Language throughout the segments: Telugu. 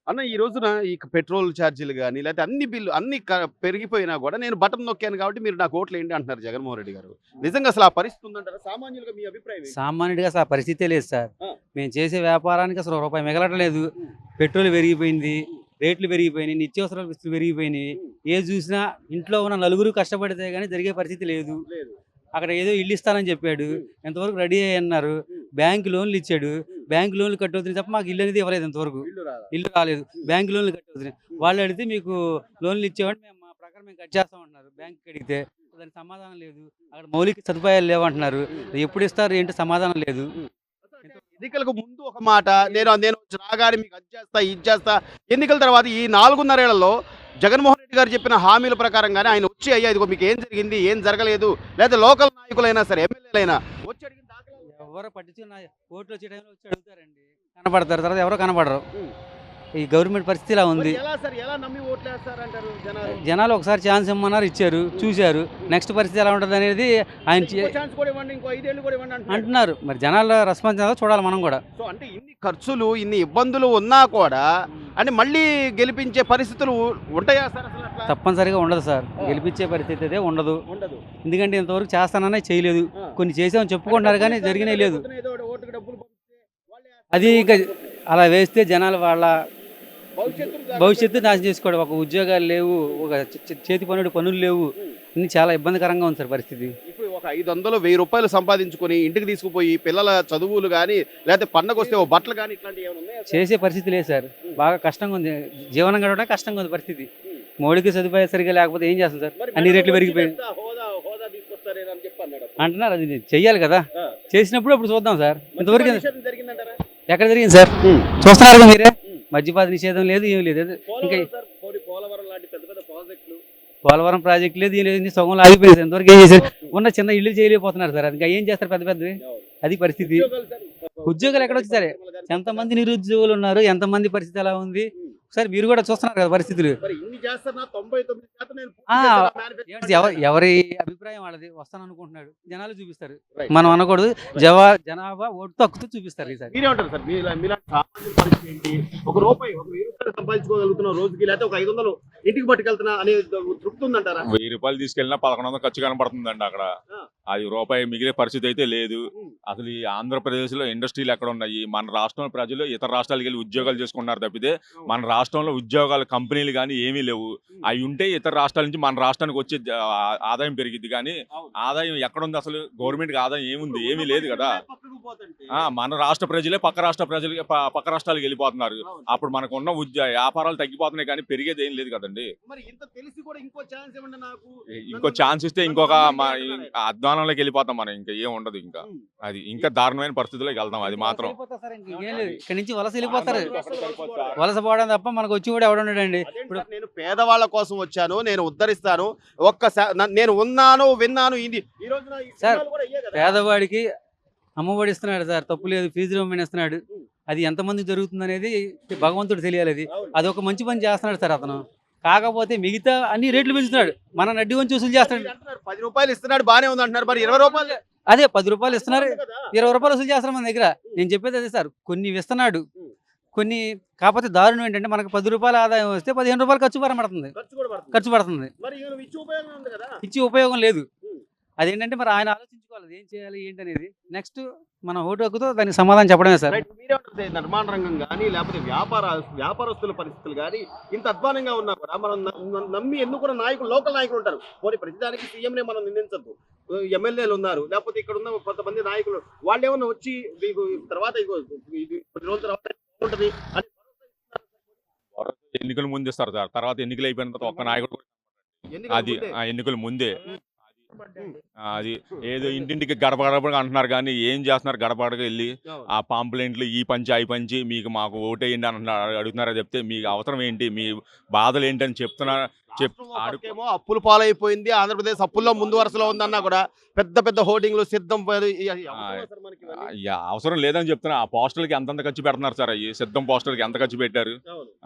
అన్న ఈ రోజున ఈ పెట్రోల్ ఛార్జీలు గాని, లేతే అన్ని బిల్లు అన్ని పెరిగిపోయినా గూడా నేను బటన్ నొక్కాను కాబట్టి మీరు నాకు ఓట్లేయండి అంటున్నారు జగన్మోహన్ రెడ్డి గారు. నిజంగా అసలు ఆ పరిస్థితి ఉందంటారా? సామాన్యులుగా మీ అభిప్రాయం ఏంటి? సామాన్యుడిగా అసలు ఆ పరిస్థితే లేదు సార్. ఆ! మేము చేసే వ్యాపారానికి అసలు రూపాయి మిగలటం లేదు. హ్మ్. పెట్రోల్ పెరిగిపోయింది. హ్మ్. రేట్లు పెరిగిపోయినాయి. నిత్యావసర వస్తువులు పెరిగిపోయినాయి. హ్మ్. ఏది చూసినా ఇంట్లో ఉన్న నలుగురు కష్టపడితే గాని జరిగే పరిస్థితి లేదు. లేదు. అక్కడ ఏదో ఇల్లు ఇస్తానని చెప్పాడు. హ్మ్. ఇంతవరకు రెడీ అయ్యన్నారు. హ్మ్. బ్యాంక్ లోన్లు ఇచ్చాడు. హ్మ్. బ్యాంక్ లోన్లు కట్టవుతున్నాయి తప్ప మాకు ఇల్లు అనేది ఇవ్వలేదు ఇంతవరకు. ఇల్లు రాదా? ఇల్లు రాలేదు. హ్మ్. బ్యాంక్ లోన్లు కట్టవుతున్నాయి. హ్మ్. వాళ్ళు అడిగితే మీకు లోన్లు ఇచ్చేవాడిని మేము మా ప్రకారం మేము కట్ చేస్తామంటున్నారు. బ్యాంక్‌కి అడిగితే దానికి సమాధానం లేదు. అక్కడ మౌలిక సదుపాయాలు లేవంటున్నారు. హ్మ్. ఎప్పుడు ఇస్తారు ఏంటి సమాధానం లేదు. హ్మ్. ఎన్నికలకు ముందు ఒక మాట నేను నేను రాగానే మీకు అది చేస్తా, ఇది చేస్తా. ఎన్నికల తర్వాత ఈ 4.5 ఏళ్లలో జగన్మోహన్ రెడ్డి గారు చెప్పిన హామీల ప్రకారంగానే ఆయన వచ్చి అయ్యా ఇదిగో మీకు ఏం జరిగింది? ఏం జరగలేదు? లేదా లోకల్ నాయకులైనా సరే ఎమ్మెల్యేలైనా వచ్చి అడిగిన దాఖలాలు ఎవరు పట్టించుకున్న ఓట్లు వచ్చే టైంలో వచ్చి అడుగుతారండి. కనపడతారు. తర్వాత ఎవరో కనపడరు. హ్మ్. ఈ గవర్నమెంట్ పరిస్థితి ఇలా మరి ఉంది. ఎలా సార్ ఎలా నమ్మి ఓట్లేస్తారంటారు జనాలు? జనాలు ఒకసారి ఛాన్స్ ఇమ్మన్నారు ఇచ్చారు. చూశారు. నెక్స్ట్ పరిస్థితి ఎలా ఉంటదనేది ఆయన ఇంకో ఛాన్స్ కూడా ఇవ్వండి, ఇంకో 5 ఏళ్ళు కూడా ఇవ్వండి అంటున్నారు. అంటున్నారు. మరి జనాల రెస్పాన్స్ ఏదో చూడాలి మనం కూడా. సో అంటే ఇన్ని ఖర్చులు, ఇన్ని ఇబ్బందులు ఉన్నా కూడా అంటే మళ్ళీ గెలిపించే పరిస్థితులు ఉంటాయా సార్ అసలు అట్లా? తప్పనిసరిగా ఉండదు సార్. గెలిపించే పరిస్థితి అయితే ఉండదు. ఉండదు. ఎందుకంటే ఇంతవరకు చేస్తాననే చేయలేదు. ఆ. కొన్ని చేసామని చెప్పుకుంటున్నారు కానీ జరిగినే లేదు. ఏదో ఒకటి ఓటుకి డబ్బులు పంపిస్తే వాళ్ళే అది ఇక అలా వేస్తే జనాలు వాళ్ళ భవిష్యత్తును భవిష్యత్తు నాశనం చేసుకోవడం. ఒక ఉద్యోగాలు లేవు. ఒక చేతి పనులు లేవు. అన్ని చాలా ఇబ్బందికరంగా ఉంది సార్ పరిస్థితి. ఇప్పుడు ఒక 500, 1000 రూపాయలు సంపాదించుకొని ఇంటికి తీసుకుపోయి పిల్లల చదువులు కానీ లేకపోతే పండగ వస్తే ఓ బట్టలు కానీ ఇట్లాంటివి ఏమైనా ఉన్నాయా సార్? చేసే పరిస్థితి లేదు సార్. బాగా కష్టంగా ఉంది. జీవనం గడవడం కష్టంగా ఉంది పరిస్థితి. ఉమ్. మౌలిక సదుపాయాలు సరిగా లేకపోతే ఏం చేస్తాం సార్? మరి అన్ని రేట్లు మెడలో పెరిగిపోయాయి వచ్చి హోదా హోదా తీసుకొస్తారేనో అని చెప్పి అన్నాడు అప్పుడు. అంటున్నారు. అది చెయ్యాలి కదా. ఆ. చేసినప్పుడు అప్పుడు చూద్దాం సార్. ఇంతవరకు మద్యపాన నిషేధం జరిగిందంటారా? ఎక్కడ జరిగింది సార్? చూస్తున్నారు కదా మీరే. మద్యపాత నిషేధం లేదు, ఏం లేదు. ఇంకా పోలవరం సార్, పోలవరం లాంటి పెద్ద పెద్ద ప్రాజెక్టులు పోలవరం ప్రాజెక్ట్ లేదు, ఏం లేదు. సగంలో ఆగిపోయింది. ఇంతవరకు ఏం చేశారు? ఉన్న చిన్న ఇల్లు చేయలేకపోతున్నారు సార్. అది ఇంకా ఏం చేస్తారు పెద్ద పెద్దవి? అది పరిస్థితి. ఉద్యోగాలు సార్, ఉద్యోగాలు ఎక్కడ వచ్చారు? ఎంతమంది నిరుద్యోగులు ఉన్నారు? ఎంతమంది పరిస్థితి ఎలా ఉంది? ఒకసారి మీరు కూడా చూస్తున్నారు కదా పరిస్థితులు. మరి ఇన్ని చేస్తున్నా 99% నేను పూర్తి ఆ, చేశాను మేనిఫెస్టో ఎవరి అభిప్రాయం వాళ్ళది. వస్తాను అనుకుంటున్నాడు, జనాలు చూపిస్తారు. Right. మనం అనకూడదు. జనాభా ఓటుతో హక్కుతో చూపిస్తారు ఈసారి. మీరేమంటారు సార్? మీలాంటి సామాన్య పరిస్థితి ఏంటి? ఒక రూపాయి ఒక 1000 రూపాయలు సంపాదించుకోగలుగుతున్న రోజుకి, లేకపోతే ఒక 500 ఇంటికి పట్టుకెళ్తున్నా అనే తృప్తి ఉందంటారా? 1000 రూపాయలు తీసుకెళ్ళినా 1100 ఖర్చు కనపడుతుందండి అక్కడ. ఆ. అది రూపాయి మిగిలే పరిస్థితి అయితే లేదు. ఉమ్. అసలు ఈ ఆంధ్రప్రదేశ్లో ఇండస్ట్రీలు ఎక్కడ ఉన్నాయి? మన రాష్ట్రంలో ప్రజలు ఇతర రాష్ట్రాలకు వెళ్ళి ఉద్యోగాలు చేసుకుంటున్నారు తప్పితే మన రాష్ట్రంలో ఉద్యోగాలు కంపెనీలు కానీ ఏమీ లేవు. అవి ఉంటే ఇతర రాష్ట్రాల నుంచి మన రాష్ట్రానికి వచ్చే ఆదాయం పెరిగిద్ది కానీ అవును. ఆదాయం ఎక్కడుంది? అసలు గవర్నమెంట్కి ఆదాయం ఏముంది? ఏమీ లేదు కదా. పక్కకు పోతుంటే. మన రాష్ట్ర ప్రజలే పక్క రాష్ట్ర ప్రజలకి పక్క రాష్ట్రాలకు వెళ్ళిపోతున్నారు. అవును. అప్పుడు మనకు ఉన్న వ్యాపారాలు తగ్గిపోతున్నాయి కానీ పెరిగేది ఏం లేదు కదండి. మరి ఇంత తెలిసి కూడా ఇంకో ఛాన్స్ ఇవ్వండి నాకు. ఇంకో ఛాన్స్ ఇస్తే ఇంకొక అధ్వానంలోకి వెళ్ళిపోతాం మనం. ఇంకా ఏం ఉండదు. ఇంకా ఉమ్. అది ఇంకా దారుణమైన పరిస్థితిలోకి వెళ్తాం. అది మాత్రం వెళ్ళిపోతారు సార్. ఇంకేం లేదు. ఇక్కడ నుంచి వలస వెళ్ళిపోతారు. వెళ్ళిపోతారు. వలస పోవడం తప్ప మనకు వచ్చి కూడా ఎవడున్నాడండి. అదేంటి ఇప్పుడు సార్, నేను పేదవాళ్ళ కోసం వచ్చాను, నేను ఉద్ధరిస్తాను, నేను ఉన్నాను విన్నాను. ఇది ఈ రోజున ఈ సార్, సినిమాలు కూడా ఇయ్యే కదా. పేదవాడికి అమ్మఒడి ఇస్తున్నాడు సార్. తప్పు లేదు. ఫీజు రియంబర్స్మెంట్ ఇస్తున్నాడు. అది ఎంతమంది జరుగుతుంది అనేది భగవంతుడు తెలియాలి. అది అవును. అదొక మంచి పని చేస్తున్నాడు సార్ అతను. కాకపోతే మిగతా అన్ని రేట్లు పెంచుతున్నాడు. మన నడ్డి వంచి వసూలు చేస్తున్నాడు. మీరు అంటున్నారు 10 రూపాయలు ఇస్తున్నాడు బానే ఉంది అంటున్నారు. మరి 20 రూపాయలు అదే 10 రూపాయలు ఇస్తున్నారు, కదా. 20 రూపాయలు వసూలు చేస్తారు మన దగ్గర. నేను చెప్పేది అదే సార్. కొన్ని ఇస్తున్నాడు, ఉమ్. కొన్ని కాకపోతే దారుణం ఏంటంటే మనకు 10 రూపాయల ఆదాయం వస్తే 15 రూపాయలు ఖర్చు పడుతుంది. ఖర్చు కూడా పడుతుంది. ఖర్చు పడుతుంది. మరి ఈయన ఇచ్చి ఉపయోగం ఉంది కదా. ఇచ్చి ఉపయోగం లేదు. ఉమ్. అదేంటంటే మరి ఆయన ఆలోచించుకోవాలి ఏం చేయాలి ఏంటి అనేది. నెక్స్ట్ మన ఓటు హక్కుతో దానికి సమాధానం చెప్పడమే సార్. రైట్. మీరేమంటారు? నిర్మాణ రంగం కానీ లేకపోతే వ్యాపారస్తుల పరిస్థితులు కానీ ఇంత అధ్వానంగా ఉన్నా కూడా మనం నమ్మి ఎన్నుకున్న నాయకులు, లోకల్ నాయకులు ఉంటారు. పోనీ ప్రతిదానికి సీఎంనే మనం నిందించద్దు. ఎమ్మెల్యేలు ఉన్నారు, లేకపోతే ఇక్కడ ఉన్న కొంతమంది నాయకులు వాళ్ళు ఏమన్నా వచ్చి మీకు తర్వాత ఇది కొన్ని రోజుల తర్వాత ఉంటుంది అని ఎన్నికల ముందు ఇస్తారు సార్. తర్వాత ఎన్నికలు అయిపోయిన తర్వాత ఒక్క నాయకుడు ఎన్నికల అది ముందే. ఎన్నికల ముందే ఉమ్. అది ఏదో ఇంటింటికి గడప గడపగా అంటున్నారు కానీ ఏం చేస్తున్నారు? గడప గడపగా వెళ్ళి అవును. ఆ పాంప్లెంట్లు ఈ పంచి అవి పంచి మాకు ఓటేయండి అంటున్నారు, అడుగుతున్నారా? చెప్తే మీకు అవసరం ఏంటి, మీ బాధలు ఏంటి అని చెప్తున్నారు. రాష్ట్రం ఓ పక్కేమో అప్పులు పాలైపోయింది, ఆంధ్రప్రదేశ్ అప్పుల్లో ముందు వరుసలో ఉందన్నా కూడా పెద్ద పెద్ద హోర్డింగ్లు సిద్ధం అవసరం లేదని చెప్తున్నా. ఆ పోస్టర్లకి ఎంతంత ఖర్చు పెడుతున్నారు సార్. ఈ సిద్ధం పోస్టర్లకి ఎంత ఖర్చు పెట్టారు?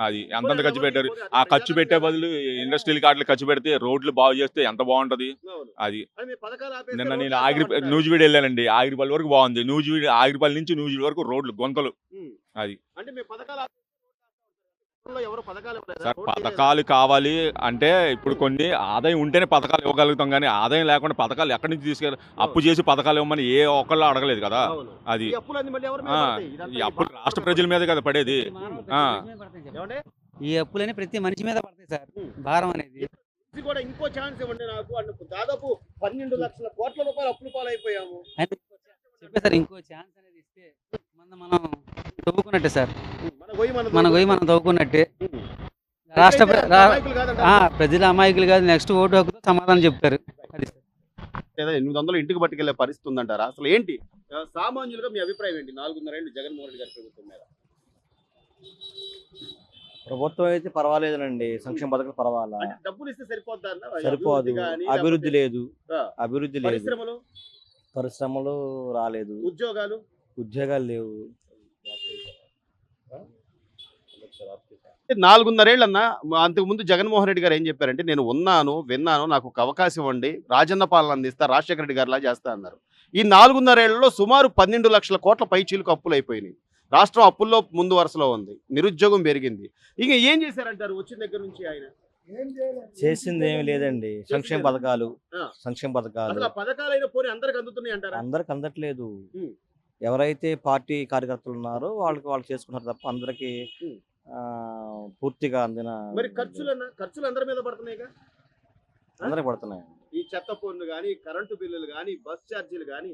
అది ఎంతంత ఖర్చు పెట్టారు? ఆ ఖర్చు పెట్టే బదులు ఇండస్ట్రియల్ కార్డులు ఖర్చు పెడితే రోడ్లు బాగు చేస్తే ఎంత బాగుంటది. అది నిన్న నేను నూజివీడు వెళ్ళానండి. ఆగిరిపల్లి వరకు బాగుంది. ఆగిరిపల్లి నుంచి నూజివీడు వరకు రోడ్లు గొంతలు. అది అంటే ఎవరు పథకాలు ఇవ్వలేదా? సార్ రోడ్లు వేయలేదా? పథకాలు కావాలి అంటే ఇప్పుడు కొన్ని ఆదాయం ఉంటేనే పథకాలు ఇవ్వగలుగుతాం, కానీ ఆదాయం లేకుండా పథకాలు ఎక్కడి నుంచి తీసుకెళ్ళి అప్పు చేసి పథకాలు ఇవ్వమని ఏ ఒక్కళ్ళు అడగలేదు కదా. అవును. అది ఈ అప్పులన్నీ మళ్ళీ ఎవరి మీద ఆ, పడతాయి? ఇదంతా ఈ ఈ అప్పుడు బాధ రాష్ట్ర ప్రజల మీద కదా పడేది. ప్రతి మానవుడు ఆ. ప్రతి మనిషి మీద పడతాయి సార్. ఏమండి? ఈ అప్పులని ప్రతి మనిషి మీద పడతాయి సార్, ఉమ్. భారం అనేది. ఇది కూడా ఇంకో ఛాన్స్ ఇవ్వండి నాకు. దాదాపు 12 లక్షల కోట్ల రూపాయలు అప్పుల పాలైపోయాము. అయితే చెప్పే సార్, ఇంకో ఛాన్స్ అనేది ఇస్తే మనం తవ్వుకున్నట్టే సార్, మన పోయి మనం తవ్వుకున్నట్టే. రాష్ట్ర ప్రజల అమాయకులు కాదు, నెక్స్ట్ ఓటు హక్కుతో సమాధానం చెప్తారు. అది సార్. 800 ఇంటికి పట్టుకెళ్లే పరిస్థితి ఉందంటారా? అసలు ఏంటి సామాన్యులుగా మీ అభిప్రాయం ఏంటి 4.5 ఏళ్ళు జగన్మోహన్ రెడ్డి గారి ప్రభుత్వం మీద? ప్రభుత్వం అయితే పర్వాలేదునండి, సంక్షేమ పథకాలు పర్వాలా, అంటే డబ్బులు ఇస్తే సరిపోద్దా అన్న? సరిపోదు. గానీ, అభివృద్ధి లేకపోతే లేదు, ఆ, అభివృద్ధి లేదు, పరిశ్రమలు, పరిశ్రమలు రాలేదు, ఉద్యోగాలు. ఉద్యోగాలు లేవు. 4.5 ఏళ్ళు అన్న. అంతకు ముందు జగన్మోహన్ రెడ్డి గారు ఏం చెప్పారంటే, నేను ఉన్నాను, విన్నాను, నాకు ఒక అవకాశం ఇవ్వండి, రాజన్న పాలన అందిస్తా, రాజశేఖర రెడ్డి గారిలా చేస్తా అన్నారు. ఈ 4.5 ఏళ్లలో సుమారు 12 లక్షల కోట్ల పైచీలకు అప్పులు అయిపోయినాయి. రాష్ట్రం అప్పుల్లో ముందు వరుసలో ఉంది, నిరుద్యోగం పెరిగింది. ఇక ఏం చేశారంటారు వచ్చిన దగ్గర నుంచి ఆయన? చేసింది ఏమి లేదండి. సంక్షేమ పథకాలు, ఆ. సంక్షేమ పథకాలు అసలు ఆ పథకాలైన పోనీ అందరికి అందుతున్నాయి అంటారా? అందరికి అందట్లేదు. ఉమ్. ఎవరైతే పార్టీ కార్యకర్తలు ఉన్నారో వాళ్ళు చేసుకున్నారు తప్ప అందరికి ఉమ్. పూర్తిగా అందిన. మరి ఖర్చులు అందరి మీద పడుతున్నాయిగా. అందరికి పడుతున్నాయి. ఈ చెత్త పన్ను కానీ, కరెంటు బిల్లులు కానీ, బస్ ఛార్జీలు కానీ,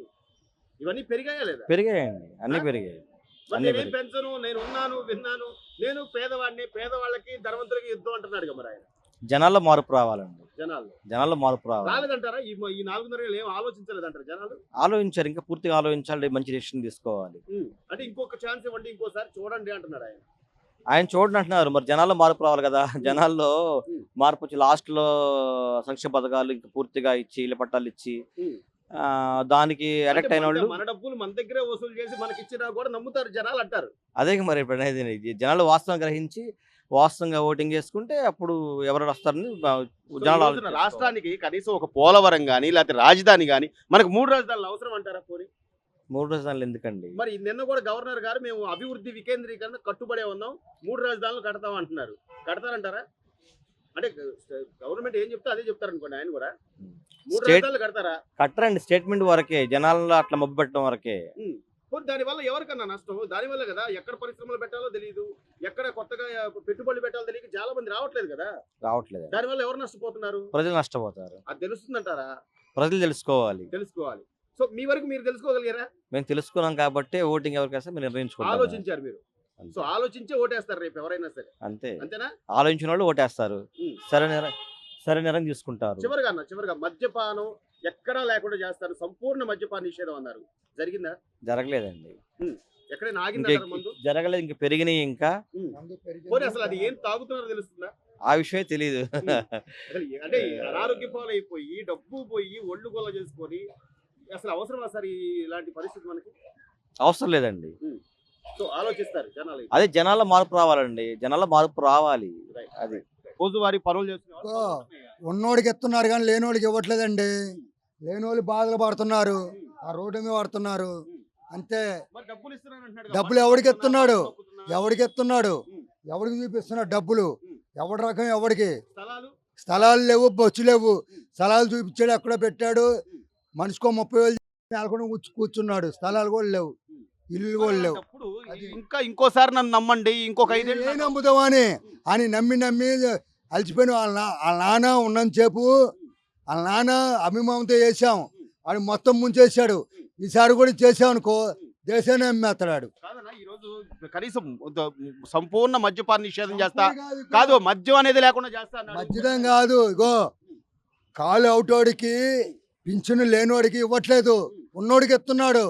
ఇవన్నీ పెరిగాయా లేదా? పెరిగాయండి, అన్ని పెరిగాయి. మరి అన్నీ నేనేం పెరిగాయి. పెంచను, నేను ఉన్నాను, విన్నాను, నేను పేదవాడిని, పేదవాళ్ళకి ధనవంతులకి యుద్ధం అంటున్నాడు మరి ఆయన. జనాల్లో మార్పు రావాలండి, జనాలు జనాల్లో మార్పు రావాలి. రాలేదంటారా? ఈ 4.5 ఏళ్ళు ఏం ఆలోచించలేదంటారు జనాలు? ఆలోచించారు, ఇంకా పూర్తిగా ఆలోచించాలి, మంచి డెసిషన్ తీసుకోవాలి. అంటే ఇంకొక ఛాన్స్ ఇవ్వండి, ఇంకోసారి చూడండి అంటున్నాడు ఆయన. ఆయన చూడండి అంటున్నారు, మరి జనాల్లో మార్పు రావాలి కదా. జనాల్లో ఉమ్. మార్పు వచ్చి లాస్ట్ లో సంక్షేమ పథకాలు ఇంకా పూర్తిగా ఇచ్చి, ఇళ్ళ పట్టాలు ఇచ్చి ఉమ్. దానికి అంటే అడక్ట్ అయిన వాళ్ళు మన డబ్బులు మన దగ్గరే వసూలు చేసి మనకి ఇచ్చినా కూడా నమ్ముతారు జనాలు అంటారు. అదే మరి ఇప్పుడు అనేది జనాలు వాస్తవం గ్రహించి వాస్తవంగా ఓటింగ్ చేసుకుంటే అప్పుడు ఎవరు వస్తారని సో ఈ జనాలు రోజున ఆలోచించుకోవాలి. రాష్ట్రానికి కనీసం ఒక పోలవరం కానీ, లేకపోతే రాజధాని కానీ, మనకు 3 రాజధానులు అవసరం అంటారా పోనీ? 3 రాజధానులు ఎందుకండి? మరి నిన్న కూడా గవర్నర్ గారు మేము అభివృద్ధి వికేంద్రీకరణ కట్టుబడే ఉన్నాం, 3 రాజధానులు కడతాం అంటున్నారు. కడతారంటారా? అంటే గవర్నమెంట్ ఏం చెప్తే అదే చెప్తారు అనుకోండి ఆయన కూడా. 3 స్టేట్ రాజధానులు కడతారా? కట్టరండి, స్టేట్మెంట్ వరకే, జనాల్లో అట్లా మబ్బు పెట్టడం వరకే. దానివల్ల ఎవరికన్నా నష్టం? దానివల్ల కదా ఎక్కడ పరిశ్రమలు పెట్టాలో తెలియదు, ఎక్కడ కొత్తగా పెట్టుబడులు పెట్టాలో తెలియక చాలా మంది రావట్లేదు కదా. రావట్లేదు, దానివల్ల ఎవరు నష్టపోతున్నారు? ప్రజలు నష్టపోతారు. అది తెలుస్తుందంటారా? ప్రజలు తెలుసుకోవాలి. తెలుసుకోవాలి. సో మీ వరకు మీరు తెలుసుకోగలిగారా? మేము తెలుసుకున్నాం కాబట్టి ఓటింగ్ ఎవరికి వేస్తే మేము నిర్ణయించుకుంటాం. ఆలోచించారు మీరు. అంతే. సో ఆలోచించే ఓటేస్తారు రేపు ఎవరైనా సరే, అంతే, అంతేనా? ఆలోచించిన వాళ్ళు ఓటేస్తారు. ఉమ్. సరే నిర్ణయం తీసుకుంటారు. చివరిగా మద్యపానం ఎక్కడా లేకుండా చేస్తారు, సంపూర్ణ మద్యపాన నిషేధం అన్నారు. జరిగిందా? జరగలేదండి, ఎక్కడైనా ఇంకా ఆగిందంటారా మందు? జరగలేదు, ఇంకా పెరిగినాయి. ఇంకా పోనీ అసలు అది ఏం తాగుతున్నారో తెలుస్తుందా? ఆ విషయమే తెలియదు. అసలు అంటే అనారోగ్య పాలైపోయి, డబ్బు పోయి, ఒళ్ళు గొల్ల చేసుకొని, అసలు అవసరమా సార్ ఇలాంటి పరిస్థితి మనకి? అవసరం లేదండి. సో ఆలోచిస్తారు జనాలు. అదే జనాల మార్పు రావాలండి, జనాల మార్పు రావాలి. అది రోజువారీ పనులు చేస్తున్నారు, ఉన్నోడికి ఎత్తున్నారు కానీ లేనోడికి ఇవ్వట్లేదండి. లేనోళ్ళు బాధలు పడుతున్నారు, ఆ రోడ్డు మీద పడుతున్నారు అంతే. మరి డబ్బులు ఇస్తున్నాను అంటున్నాడు. డబ్బులు ఎవడికి ఎత్తున్నాడు? ఎవడికి ఎత్తున్నాడు? ఎవడికి చూపిస్తున్నాడు డబ్బులు? ఎవడి రకం ఎవడికి? స్థలాలు స్థలాలు లేవు, బస్సు లేవు. స్థలాలు చూపించాడు, ఎక్కడ పెట్టాడు, మనిషికో 30,000 నెలకొని కూర్చున్నాడు. స్థలాలు కూడా లేవు, ఇల్లు కూడా లేవు. అప్పుడు ఇంకోసారి నన్ను నమ్మండి, ఇంకొక 5 ఏళ్ళు ఏం నమ్ముతామని అని నమ్మి అలసిపోయిన వాళ్ళ నాన్న ఉన్నంత సేపు వాళ్ళ నాన్న అభిమానంతో చేసాం, వాడు మొత్తం ముంచేసాడు. ఈసారి కూడా చేసాం అనుకో, దేశాన్ని అమ్మేస్తాడు. కాదన్నా, ఈ రోజు కనీసం సంపూర్ణ మద్యపాన నిషేధం చేస్తా కాదు, మద్యం అనేది లేకుండా చేస్తా అన్నాడు. మధ్యదం కాదు, ఇగో కాలు అవుటోడికి పింఛను లేనోడికి ఇవ్వట్లేదు, ఉన్నోడికి ఎత్తున్నాడు,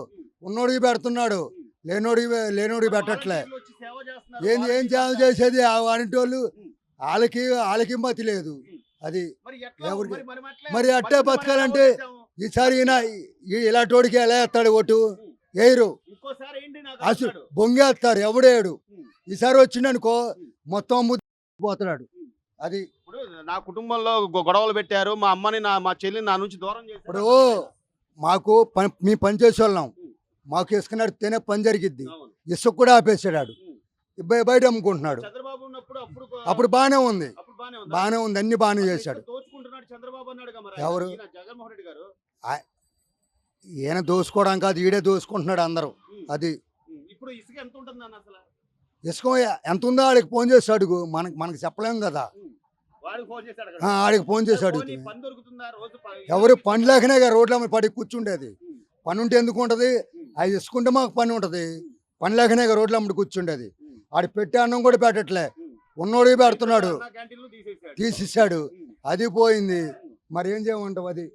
ఉన్నోడికి పెడుతున్నాడు, లేనోడికి పెట్టట్లే. వచ్చి సేవ చేస్తున్నారు. ఏం సేవ చేసేది? ఆ వారింటోళ్ళు వాళ్ళకి మతి లేదు. అది మరి ఎట్లా? ఎవరికి? మరి మరి అట్టే మద్యం బతకాలంటే మనం చేసాము. ఈసారి ఇలాంటోడికి ఎలా వేస్తాడు ఓటు? వేయరు, ఇంకోసారి ఏంటి నాకు అసలు అంటున్నాడు. బొంగేస్తారు, ఎవడేడు. ఈసారి వచ్చిండనుకో మొత్తం పోతున్నాడు. అది ఇప్పుడు నా కుటుంబంలో గొడవలు పెట్టారు, మా అమ్మని మా చెల్లిని నా నుంచి దూరం ఇప్పుడు చేశారు. మాకు మీ పని చేసే వాళ్ళం, మాకు ఇసుక నడితేనే పని జరిగిద్ది. అవును. ఇసుక కూడా ఆపేసాడు, బయట అమ్ముకుంటున్నాడు. చంద్రబాబు ఉన్నప్పుడు అప్పుడు బాగానే ఉంది, అప్పుడు బానే ఉందా? బాగానే ఉంది, అన్ని బాగానే మరి చేశాడు. ఇప్పుడు దోచుకుంటున్నాడు చంద్రబాబు అన్నాడుగా మరి ఎవరు? ఈయన జగన్మోహన్ రెడ్డి గారు. ఈయన దోసుకోవడం కాదు, ఈడే దోసుకుంటున్నాడు అందరూ. అది ఇప్పుడు ఇసుక ఎంత ఉంటుంది అన్న అసలు? ఇసుక ఎంత ఉందో ఆడికి ఫోన్ చేసి అడుగు, మనకి చెప్పలేం కదా. వాడికి ఫోన్ చేశాడు అక్కడ. ఆడికి ఫోన్ చేసి పోనీ అడుగుతుంది. పని దొరుకుతుందా రోజు ఎవరు పని లేకనే రోడ్ల మీద పడి కూర్చుండేది. పని ఉంటే ఎందుకు ఉంటుంది? అవి ఇసుకుంటే మాకు పని ఉంటుంది. పని లేకనే రోడ్ల మీద కూర్చుండేది. ఆడి పెట్టే అన్నం కూడా పెట్టట్లే, ఉన్నోడికి పెడుతున్నాడు, క్యాంటీన్లు తీసేసాడు. తీసిస్తాడు. అది పోయింది, మరి ఏం చేయమంటావు? అది